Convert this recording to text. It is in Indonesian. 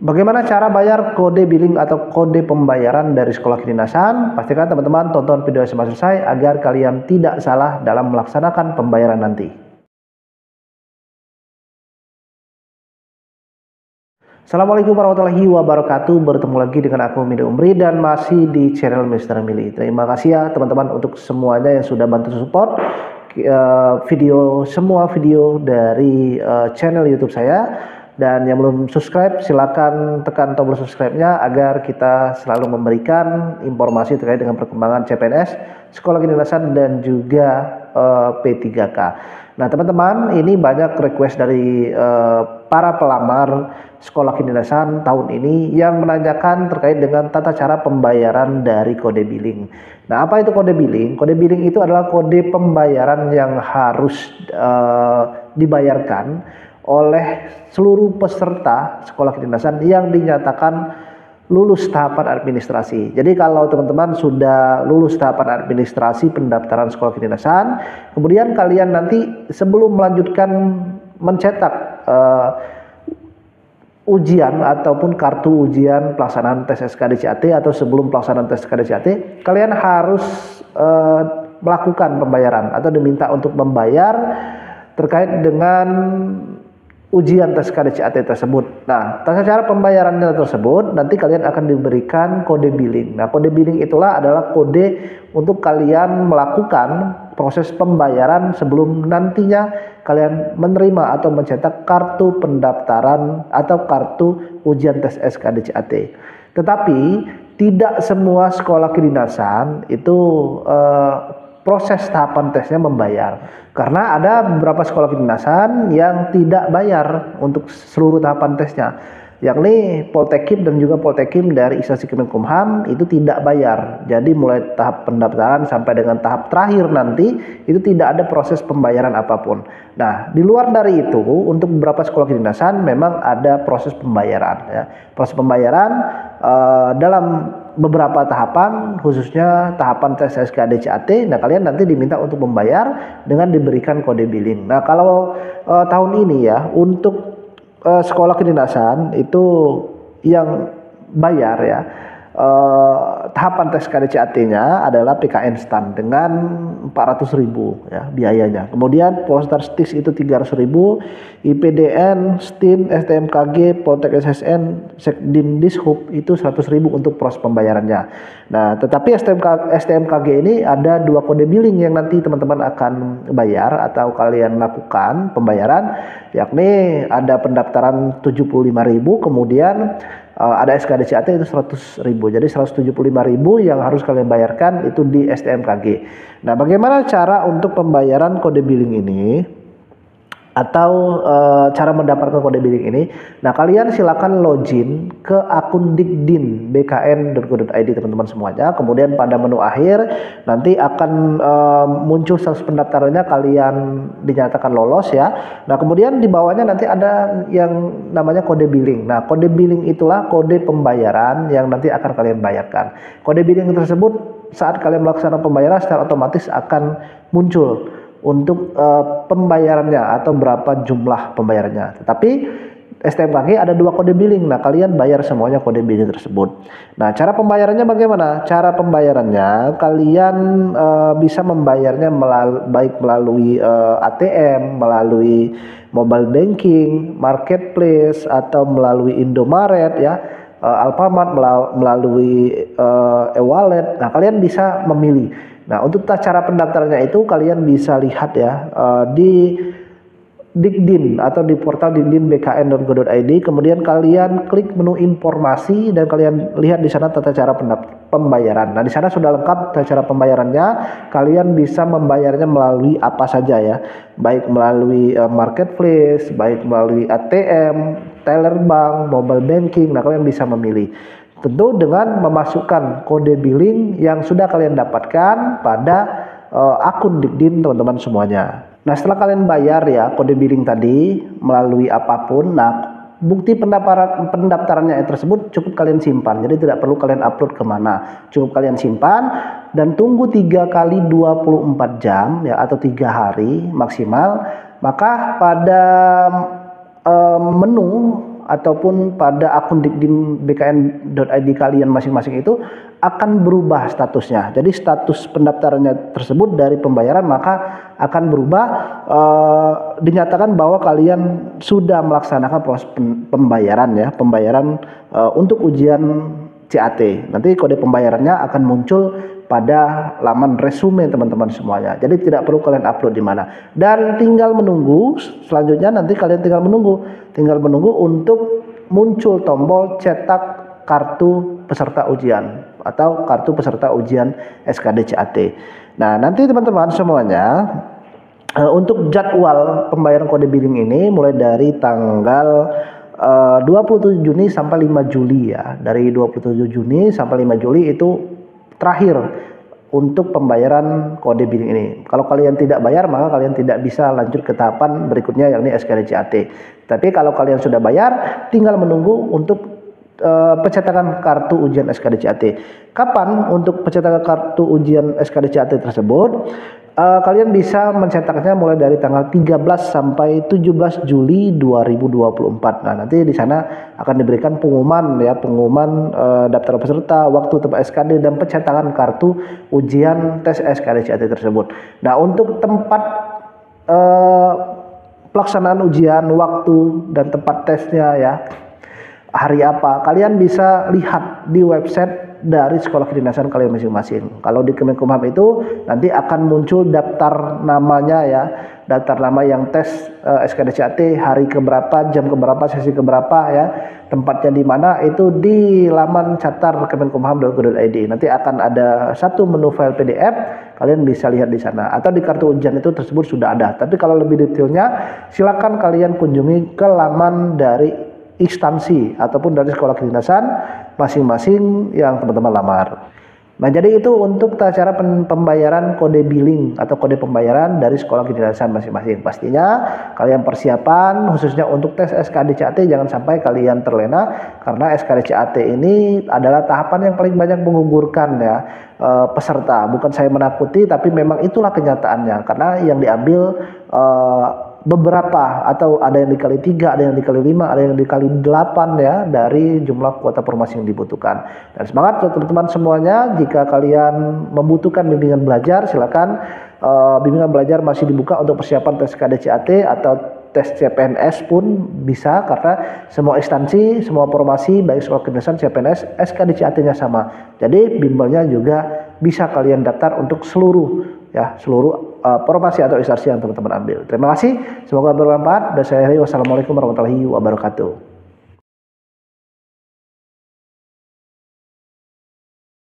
Bagaimana cara bayar kode billing atau kode pembayaran dari sekolah kedinasan? Pastikan teman-teman tonton video sampai selesai agar kalian tidak salah dalam melaksanakan pembayaran nanti. Assalamualaikum warahmatullahi wabarakatuh. Bertemu lagi dengan aku Mide Umri dan masih di channel Mr. Mili. Terima kasih ya teman-teman untuk semuanya yang sudah bantu support semua video dari channel YouTube saya. Dan yang belum subscribe silakan tekan tombol subscribe-nya agar kita selalu memberikan informasi terkait dengan perkembangan CPNS, sekolah kedinasan dan juga P3K. Nah teman-teman, ini banyak request dari para pelamar sekolah kedinasan tahun ini yang menanyakan terkait dengan tata cara pembayaran dari kode billing. Nah apa itu kode billing? Kode billing itu adalah kode pembayaran yang harus dibayarkan oleh seluruh peserta sekolah kedinasan yang dinyatakan lulus tahapan administrasi. Jadi kalau teman-teman sudah lulus tahapan administrasi pendaftaran sekolah kedinasan, kemudian kalian nanti sebelum melanjutkan mencetak ujian ataupun kartu ujian pelaksanaan tes SKDCAT atau sebelum pelaksanaan tes SKDCAT, kalian harus melakukan pembayaran atau diminta untuk membayar terkait dengan ujian tes KDCAT tersebut. Nah, tata cara pembayarannya tersebut nanti kalian akan diberikan kode billing. Nah, kode billing itulah adalah kode untuk kalian melakukan proses pembayaran sebelum nantinya kalian menerima atau mencetak kartu pendaftaran atau kartu ujian tes SKDCAT. Tetapi tidak semua sekolah kedinasan itu proses tahapan tesnya membayar, karena ada beberapa sekolah kedinasan yang tidak bayar untuk seluruh tahapan tesnya, yakni Poltekim dan juga Poltekim dari instansi Kemenkumham itu tidak bayar. Jadi mulai tahap pendaftaran sampai dengan tahap terakhir nanti itu tidak ada proses pembayaran apapun. Nah di luar dari itu untuk beberapa sekolah kedinasan memang ada proses pembayaran ya. Proses pembayaran dalam beberapa tahapan, khususnya tahapan tes SKDCAT. Nah kalian nanti diminta untuk membayar dengan diberikan kode billing. Nah kalau tahun ini ya untuk sekolah kedinasan itu yang bayar ya tahapan tes KDCAT-nya adalah PKN STAN dengan 400.000 ya biayanya. Kemudian Polstar STIS itu 300.000, IPDN, STIN, STMKG, Poltek SSN, Sekdin Dishub itu 100.000 untuk proses pembayarannya. Nah, tetapi STMKG ini ada dua kode billing yang nanti teman-teman akan bayar atau kalian lakukan pembayaran, yakni ada pendaftaran 75.000, kemudian ada SKDCAT itu 100.000. Jadi 175.000 yang harus kalian bayarkan itu di STMKG. Nah, bagaimana cara untuk pembayaran kode billing ini atau cara mendapatkan kode billing ini? Nah, kalian silakan login ke akun Dikdin bkn.go.id teman-teman semuanya. Kemudian pada menu akhir nanti akan muncul status pendaftarannya, kalian dinyatakan lolos ya. Nah, kemudian di bawahnya nanti ada yang namanya kode billing. Nah, kode billing itulah kode pembayaran yang nanti akan kalian bayarkan. Kode billing tersebut saat kalian melaksanakan pembayaran secara otomatis akan muncul untuk pembayarannya atau berapa jumlah pembayarannya. Tetapi STMKG ada dua kode billing. Nah, kalian bayar semuanya kode billing tersebut. Nah, cara pembayarannya bagaimana? Cara pembayarannya kalian bisa membayarnya baik melalui ATM, melalui mobile banking, marketplace, atau melalui Indomaret ya, Alfamart, melalui e-wallet. Nah, kalian bisa memilih. Nah, untuk cara pendaftarannya itu kalian bisa lihat ya di Dikdin atau di portal Dikdin bkn.go.id. Kemudian kalian klik menu informasi dan kalian lihat di sana tata cara pembayaran. Nah, di sana sudah lengkap tata cara pembayarannya. Kalian bisa membayarnya melalui apa saja ya, baik melalui marketplace, baik melalui ATM, teller bank, mobile banking. Nah, kalian bisa memilih. Tentu dengan memasukkan kode billing yang sudah kalian dapatkan pada akun Dikdin teman-teman semuanya. Nah, setelah kalian bayar ya kode billing tadi melalui apapun, nah bukti pendaftarannya tersebut cukup kalian simpan. Jadi tidak perlu kalian upload kemana, cukup kalian simpan dan tunggu 3 kali 24 jam ya atau 3 hari maksimal. Maka pada menu ataupun pada akun dikdim.bkn.id kalian masing-masing itu akan berubah statusnya. Jadi status pendaftarannya tersebut dari pembayaran maka akan berubah, dinyatakan bahwa kalian sudah melaksanakan proses pembayaran ya, pembayaran untuk ujian CAT. Nanti kode pembayarannya akan muncul pada laman resume teman-teman semuanya. Jadi tidak perlu kalian upload di mana. Dan tinggal menunggu, selanjutnya nanti kalian tinggal menunggu untuk muncul tombol cetak kartu peserta ujian atau kartu peserta ujian SKD CAT. Nah, nanti teman-teman semuanya untuk jadwal pembayaran kode billing ini mulai dari tanggal 27 Juni sampai 5 Juli ya. Dari 27 Juni sampai 5 Juli itu terakhir untuk pembayaran kode billing ini. Kalau kalian tidak bayar maka kalian tidak bisa lanjut ke tahapan berikutnya yakni SKD CAT. Tapi kalau kalian sudah bayar tinggal menunggu untuk pencetakan kartu ujian SKD CAT. Kapan untuk pencetakan kartu ujian SKD CAT tersebut? Kalian bisa mencetaknya mulai dari tanggal 13 sampai 17 Juli 2024. Nah, nanti di sana akan diberikan pengumuman daftar peserta, waktu tempat SKD dan pencetakan kartu ujian tes SKD CAT tersebut. Nah, untuk tempat pelaksanaan ujian, waktu dan tempat tesnya ya, hari apa, kalian bisa lihat di website dari sekolah kedinasan kalian masing-masing. Kalau di Kemenkumham itu nanti akan muncul daftar namanya ya, daftar nama yang tes SKD CAT hari keberapa, jam keberapa, sesi keberapa ya, tempatnya di mana itu di laman catar kemenkumham.go.id. Nanti akan ada satu menu file PDF, kalian bisa lihat di sana atau di kartu ujian itu tersebut sudah ada. Tapi kalau lebih detailnya silakan kalian kunjungi ke laman dari instansi ataupun dari sekolah kedinasan masing-masing yang teman-teman lamar. Nah, jadi itu untuk cara pembayaran kode billing atau kode pembayaran dari sekolah kedinasan masing-masing. Pastinya kalian persiapan khususnya untuk tes SKD CAT jangan sampai kalian terlena, karena SKD CAT ini adalah tahapan yang paling banyak menggugurkan ya peserta. Bukan saya menakuti, tapi memang itulah kenyataannya, karena yang diambil beberapa atau ada yang dikali 3, ada yang dikali 5, ada yang dikali 8 ya dari jumlah kuota formasi yang dibutuhkan. Dan semangat teman-teman semuanya, jika kalian membutuhkan bimbingan belajar silakan, bimbingan belajar masih dibuka untuk persiapan tes SKD CAT atau tes CPNS pun bisa, karena semua instansi, semua formasi baik sekolah kedinasan, CPNS, SKD CAT-nya sama. Jadi bimbelnya juga bisa kalian daftar untuk seluruh formasi atau instansi yang teman-teman ambil. Terima kasih, semoga bermanfaat. Dan saya Heri, wassalamualaikum warahmatullahi wabarakatuh.